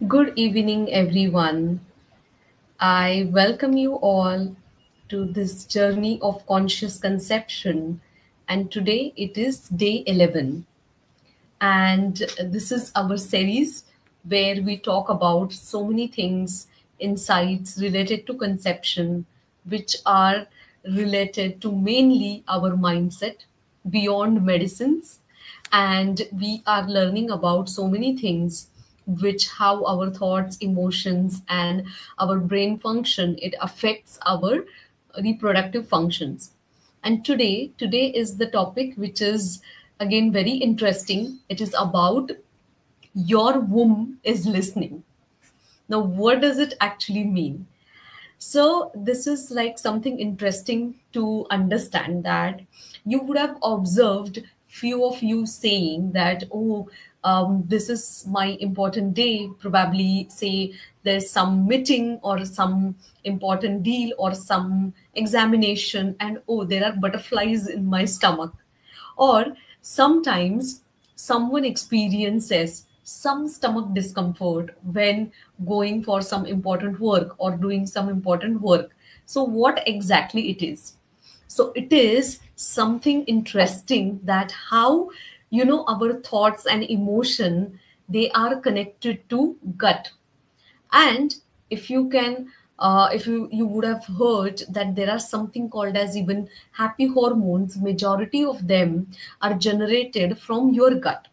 Good evening, everyone. I welcome you all to this journey of conscious conception. And today it is day 11. And this is our series where we talk about so many things, insights related to conception, which are related to mainly our mindset beyond medicines. And we are learning about so many things which how our thoughts, emotions, and our brain function, it affects our reproductive functions. And today is the topic which is again very interesting. It is about your womb is listening. Now, what does it actually mean? So, this is like something interesting to understand that you would have observed few of you saying that, oh, this is my important day. Probably say there's some meeting or some important deal or some examination, and oh, there are butterflies in my stomach. Or sometimes someone experiences some stomach discomfort when going for some important work or doing some important work. So, what exactly it is? So, it is something interesting that how our thoughts and emotion, they are connected to gut. And if you can if you would have heard that there are something called as even happy hormones. Majority of them are generated from your gut.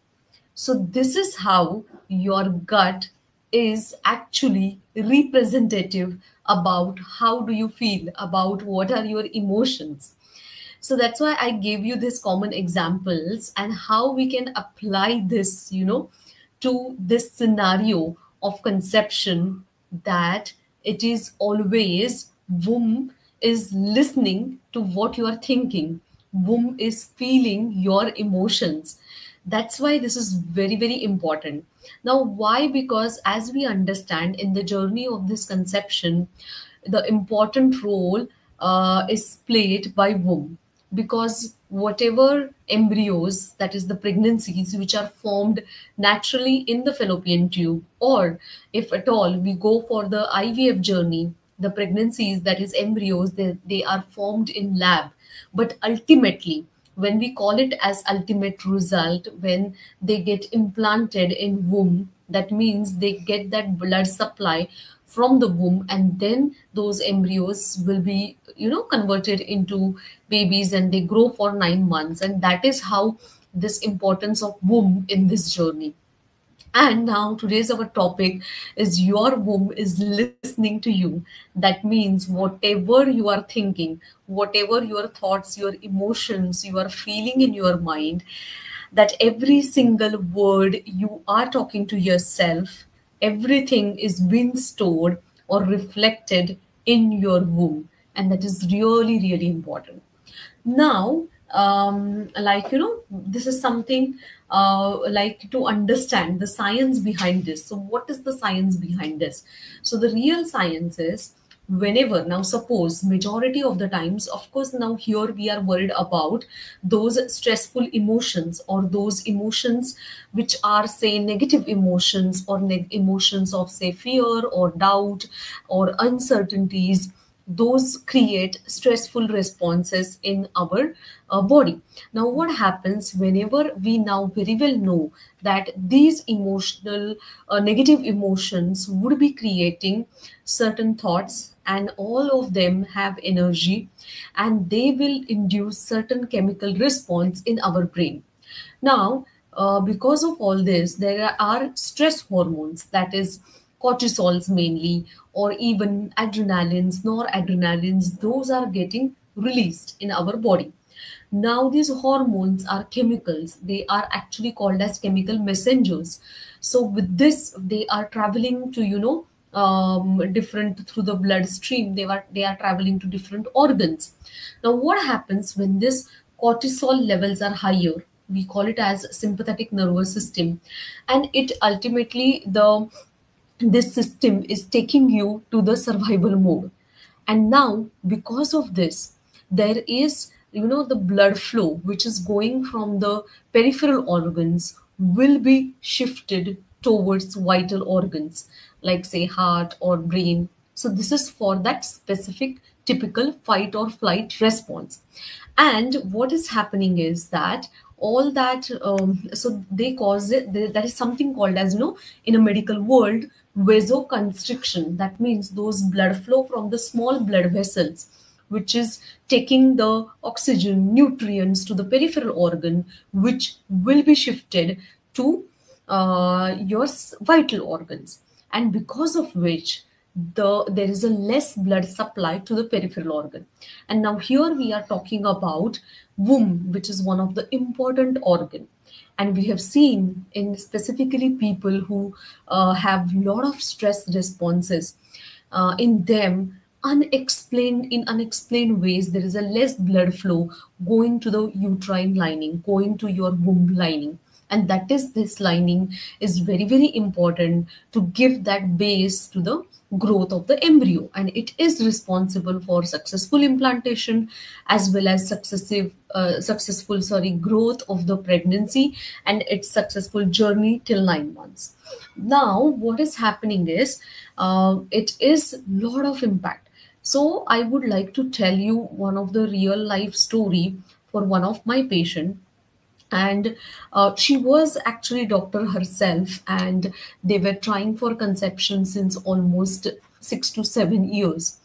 So this is how your gut is actually representative about how do you feel, about what are your emotions. So that's why I gave you these common examples and how we can apply this, to this scenario of conception, that it is always womb is listening to what you are thinking. Womb is feeling your emotions. That's why this is very, very important. Now, why? Because as we understand in the journey of this conception, the important role is played by womb, because whatever embryos, that is the pregnancies which are formed naturally in the fallopian tube, or if at all we go for the IVF journey, the pregnancies, that is embryos, they are formed in lab. But ultimately, when we call it as ultimate result, when they get implanted in womb, that means they get that blood supply from the womb, and then those embryos will be converted into babies, and they grow for 9 months. And that is how this importance of womb in this journey. And now today's our topic is your womb is listening to you. That means whatever you are thinking, whatever your thoughts, your emotions you are feeling in your mind, that every single word you are talking to yourself, everything is being stored or reflected in your womb. And that is really, really important. Now, this is something like to understand the science behind this. So what is the science behind this? So the real science is, whenever, now suppose majority of the times, of course, now here we are worried about those stressful emotions, or those emotions which are, say, negative emotions, or emotions of, say, fear or doubt or uncertainties. Those create stressful responses in our body. Now what happens whenever we now very well know that these emotional negative emotions would be creating certain thoughts, and all of them have energy, and they will induce certain chemical response in our brain. Now, because of all this, there are stress hormones, that is cortisols mainly, or even adrenalines, noradrenalines, those are getting released in our body. Now, these hormones are chemicals. They are actually called as chemical messengers. So, with this, they are traveling to, different through the bloodstream. They are traveling to different organs. Now, what happens when this cortisol levels are higher? We call it as sympathetic nervous system, and it ultimately the this system is taking you to the survival mode. And now because of this, there is the blood flow which is going from the peripheral organs will be shifted towards vital organs like say heart or brain. So this is for that specific typical fight or flight response. And what is happening is that all that so they cause it, that is something called as, in a medical world, vasoconstriction. That means those blood flow from the small blood vessels, which is taking the oxygen nutrients to the peripheral organ, which will be shifted to your vital organs, and because of which there is a less blood supply to the peripheral organ. And now here we are talking about womb, which is one of the important organ. And we have seen in specifically people who have lot of stress responses, in them, unexplained ways, there is a less blood flow going to the uterine lining, going to your womb lining. And that is, this lining is very, very important to give that base to the growth of the embryo, and it is responsible for successful implantation as well as successful growth of the pregnancy and its successful journey till 9 months. Now what is happening is, it is lot of impact. So I would like to tell you one of the real life story for one of my patient. And she was actually doctor herself, and they were trying for conception since almost 6 to 7 years.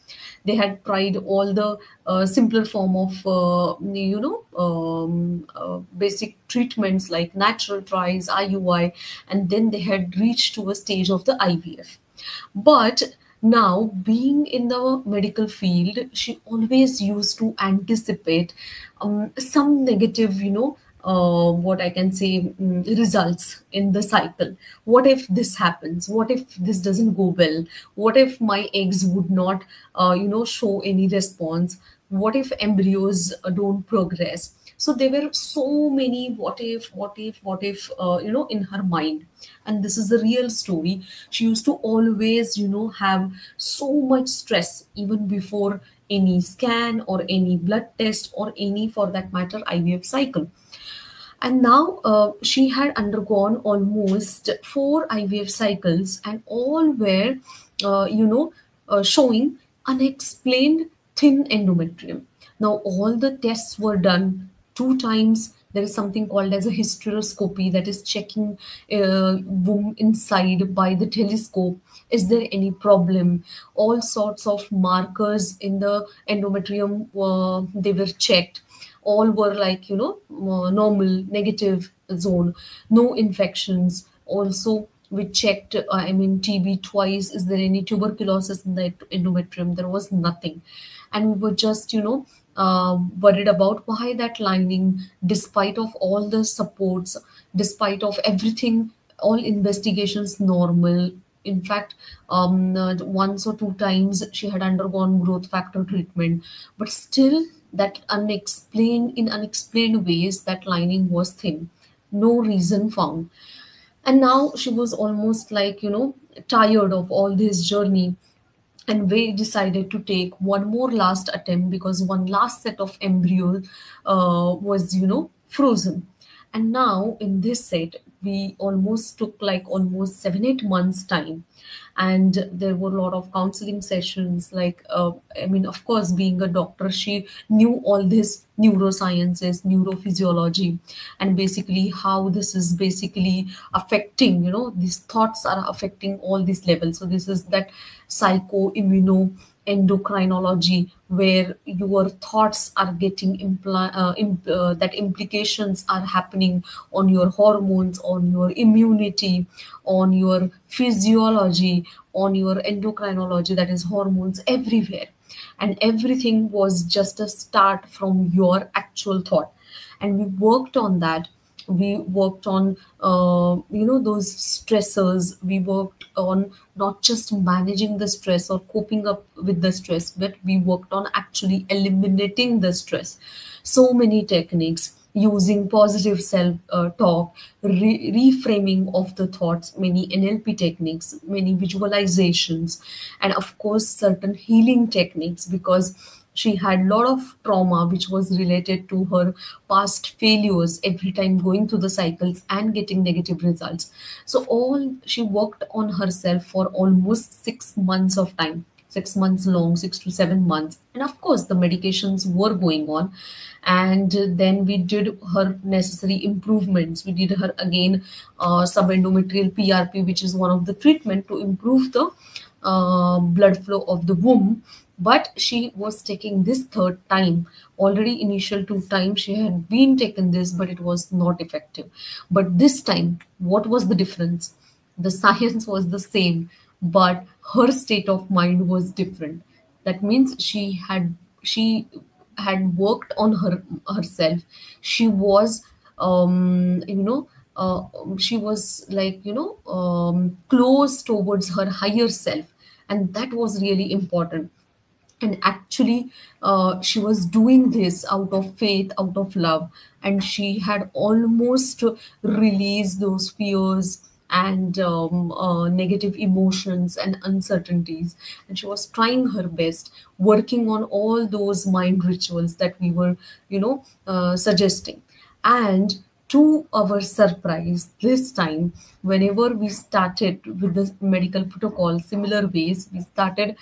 They had tried all the simpler form of basic treatments like natural tries, IUI, and then they had reached to a stage of the IVF. But now, being in the medical field, she always used to anticipate some negative, what I can say, results in the cycle. What if this happens? What if this doesn't go well? What if my eggs would not, show any response? What if embryos don't progress? So there were so many what if, in her mind. And this is the real story. She used to always, have so much stress even before any scan or any blood test or any, for that matter, IVF cycle. And now she had undergone almost 4 IVF cycles, and all were, showing unexplained thin endometrium. Now, all the tests were done 2 times. There is something called as a hysteroscopy, that is checking womb inside by the telescope. Is there any problem? All sorts of markers in the endometrium, they were checked. All were like, normal, negative zone, no infections. Also, we checked, TB twice. Is there any tuberculosis in the endometrium? There was nothing. And we were just, worried about why that lining, despite of all the supports, despite of everything, all investigations normal. In fact, once or 2 times she had undergone growth factor treatment, but still that unexplained ways, that lining was thin. No reason found. And now she was almost like, tired of all this journey, and we decided to take one more last attempt because one last set of embryo was, frozen. And now in this set, we almost took like almost 7-8 months time. And there were a lot of counseling sessions. Like, of course, being a doctor, she knew all this neurosciences, neurophysiology, and basically how this is basically affecting, these thoughts are affecting all these levels. So this is that psycho-immuno endocrinology, where your thoughts are getting that implications are happening on your hormones, on your immunity, on your physiology, on your endocrinology, that is hormones everywhere. And everything was just a start from your actual thought. And we worked on that. We worked on those stressors. We worked on not just managing the stress or coping up with the stress, but we worked on actually eliminating the stress. So many techniques, using positive self talk, reframing of the thoughts, many NLP techniques, many visualizations, and of course certain healing techniques, because She had a lot of trauma which was related to her past failures every time going through the cycles and getting negative results. So all she worked on herself for almost 6 months of time, 6 months long, 6 to 7 months. And of course, the medications were going on. And then we did her necessary improvements. We did her again subendometrial PRP, which is one of the treatment to improve the blood flow of the womb. But she was taking this third time. Already initial 2 times she had been taken this, but it was not effective. But this time, what was the difference? The science was the same, but her state of mind was different. That means she had worked on herself. She was uh, she was like close towards her higher self, and that was really important. And actually, she was doing this out of faith, out of love, and she had almost released those fears and negative emotions and uncertainties. And she was trying her best, working on all those mind rituals that we were suggesting. And to our surprise, this time, whenever we started with the medical protocol, similar ways, we started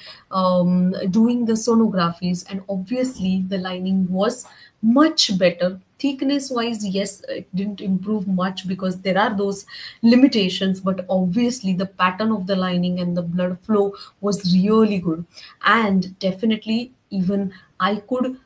doing the sonographies, and obviously the lining was much better. Thickness wise, yes, it didn't improve much because there are those limitations, but obviously the pattern of the lining and the blood flow was really good. And definitely, even I could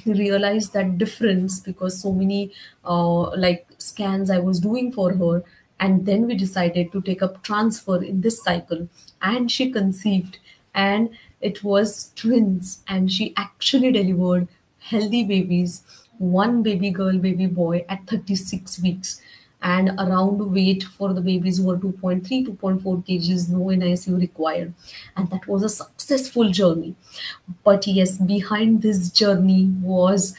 realize that difference because so many like scans I was doing for her. And then we decided to take up transfer in this cycle, and she conceived, and it was twins, and she actually delivered healthy babies, one baby girl, baby boy at 36 weeks. And around weight for the babies were 2.3, 2.4 kgs, no NICU required. And that was a successful journey. But yes, behind this journey was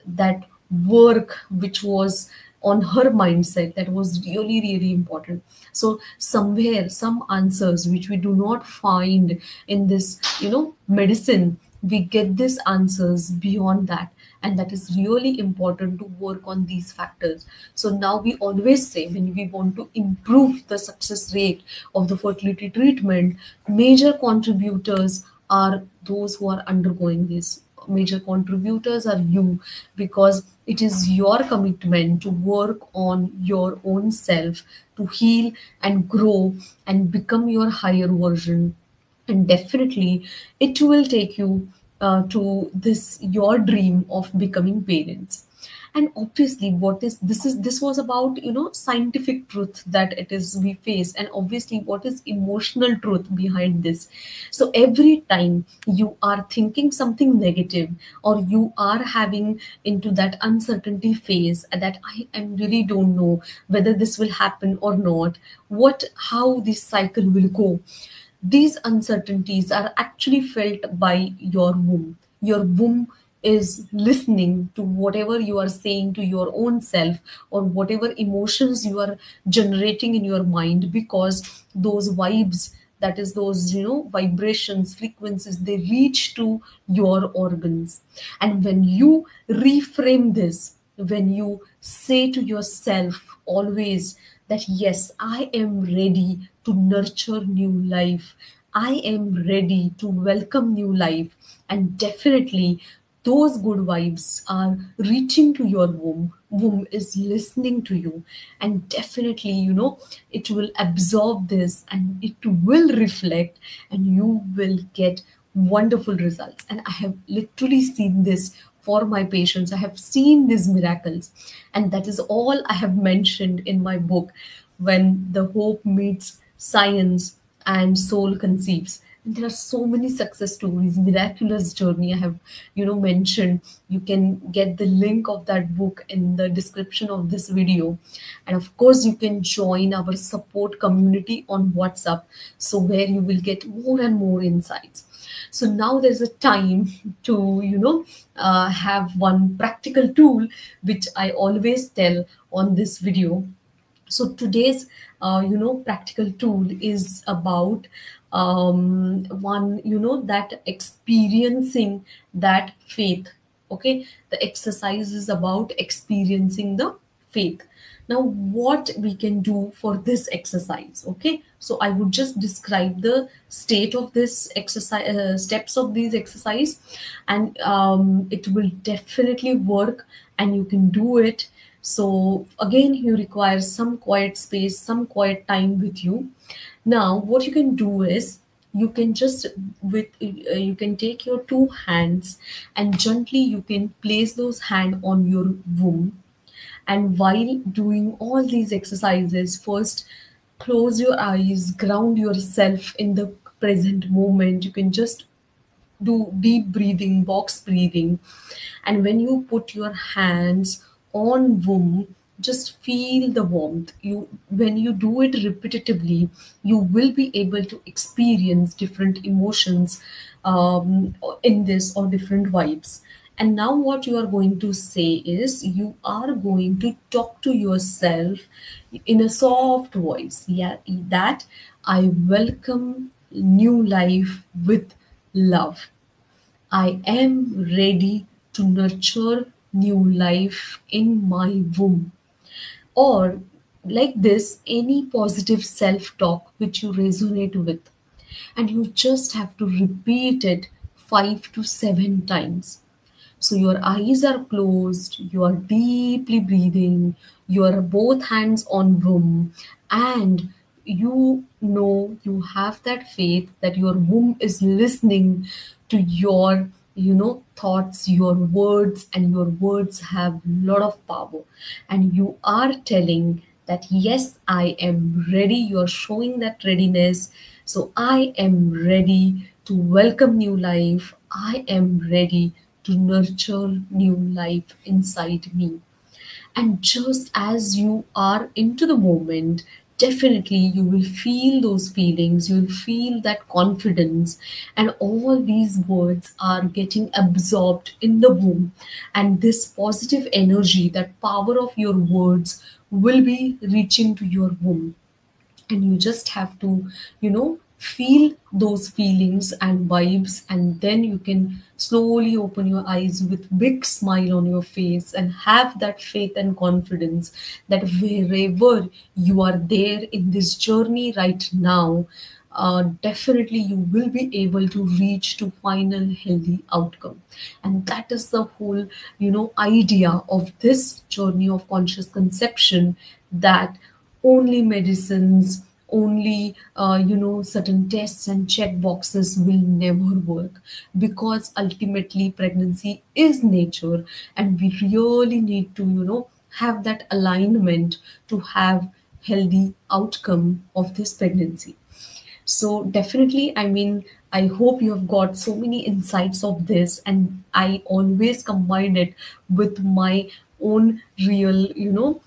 that work which was on her mindset that was really, really important. So somewhere, some answers which we do not find in this medicine, we get these answers beyond that. And that is really important to work on these factors. So now we always say, when we want to improve the success rate of the fertility treatment, major contributors are those who are undergoing this. Major contributors are you, because it is your commitment to work on your own self, to heal and grow and become your higher version. And definitely it will take you to this your dream of becoming parents. And obviously, what is this was about scientific truth that it is we face, and obviously what is emotional truth behind this. So every time you are thinking something negative, or you are having into that uncertainty phase, that I really don't know whether this will happen or not, what how this cycle will go, these uncertainties are actually felt by your womb. Your womb is listening to whatever you are saying to your own self, or whatever emotions you are generating in your mind, because those vibes, that is those vibrations, frequencies, they reach to your organs. And when you reframe this, when you say to yourself always that yes, I am ready to nurture new life, I am ready to welcome new life, and definitely those good vibes are reaching to your womb is listening to you, and definitely it will absorb this, and it will reflect, and you will get wonderful results. And I have literally seen this for my patients. I have seen these miracles, and that is all I have mentioned in my book, When the Hope Meets Science and Soul Conceives. And there are so many success stories, miraculous journey I have mentioned. You can get the link of that book in the description of this video. And of course, you can join our support community on WhatsApp, so where you will get more and more insights. So now there's a time to have one practical tool which I always tell on this video. So today's practical tool is about one, that experiencing that faith. Okay, the exercise is about experiencing the faith. Now what we can do for this exercise? Okay, so I would just describe the state of this exercise, steps of these exercise, and it will definitely work and you can do it. So again, you require some quiet space, some quiet time with you. Now what you can do is, you can just you can take your two hands and gently you can place those hand on your womb. And while doing all these exercises, first close your eyes, ground yourself in the present moment. You can just do deep breathing, box breathing. And when you put your hands on womb, just feel the warmth. You, when you do it repetitively, you will be able to experience different emotions in this, or different vibes. And now what you are going to say is, you are going to talk to yourself in a soft voice. Yeah, that I welcome new life with love. I am ready to nurture new life in my womb. Or like this, any positive self talk which you resonate with. And you just have to repeat it 5 to 7 times. So your eyes are closed, you are deeply breathing, your both hands on womb, and you have that faith that your womb is listening to your thoughts, your words, and your words have lot of power. And you are telling that yes, I am ready. You're showing that readiness. So I am ready to welcome new life. I am ready to nurture new life inside me. And just as you are into the moment, definitely you will feel those feelings, you will feel that confidence, and all these words are getting absorbed in the womb. And this positive energy, that power of your words, will be reaching to your womb. And you just have to feel those feelings and vibes, and then you can slowly open your eyes with big smile on your face and have that faith and confidence that wherever you are there in this journey right now, definitely you will be able to reach to final healthy outcome. And that is the whole idea of this journey of conscious conception, that only medicines, only certain tests and check boxes will never work, because ultimately pregnancy is nature, and we really need to have that alignment to have healthy outcome of this pregnancy. So definitely, I mean, I hope you have got so many insights of this, and I always combine it with my own real,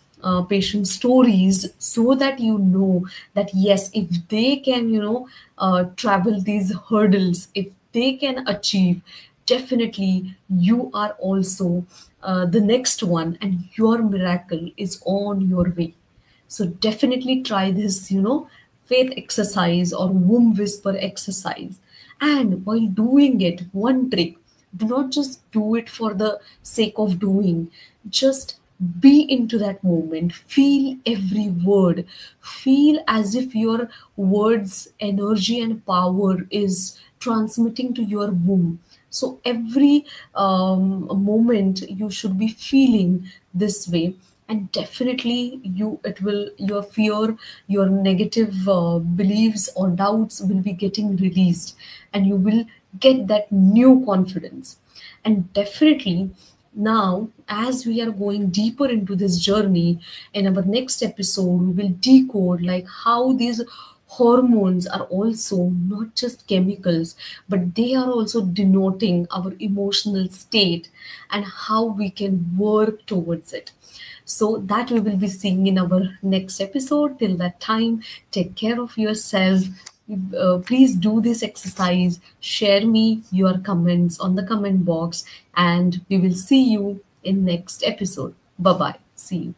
patient stories, so that that yes, if they can, travel these hurdles, if they can achieve, definitely you are also the next one, and your miracle is on your way. So definitely try this, faith exercise or womb whisper exercise. And while doing it, one trick, do not just do it for the sake of doing. Just be into that moment. Feel every word. Feel as if your words, energy, and power is transmitting to your womb. So every moment you should be feeling this way, and definitely your fear, your negative beliefs or doubts will be getting released, and you will get that new confidence. And definitely, now as we are going deeper into this journey, in our next episode we will decode like how these hormones are also not just chemicals, but they are also denoting our emotional state, and how we can work towards it. So that we will be seeing in our next episode. Till that time, take care of yourself. Please do this exercise. Share me your comments on the comment box, and we will see you in next episode. Bye bye. See you.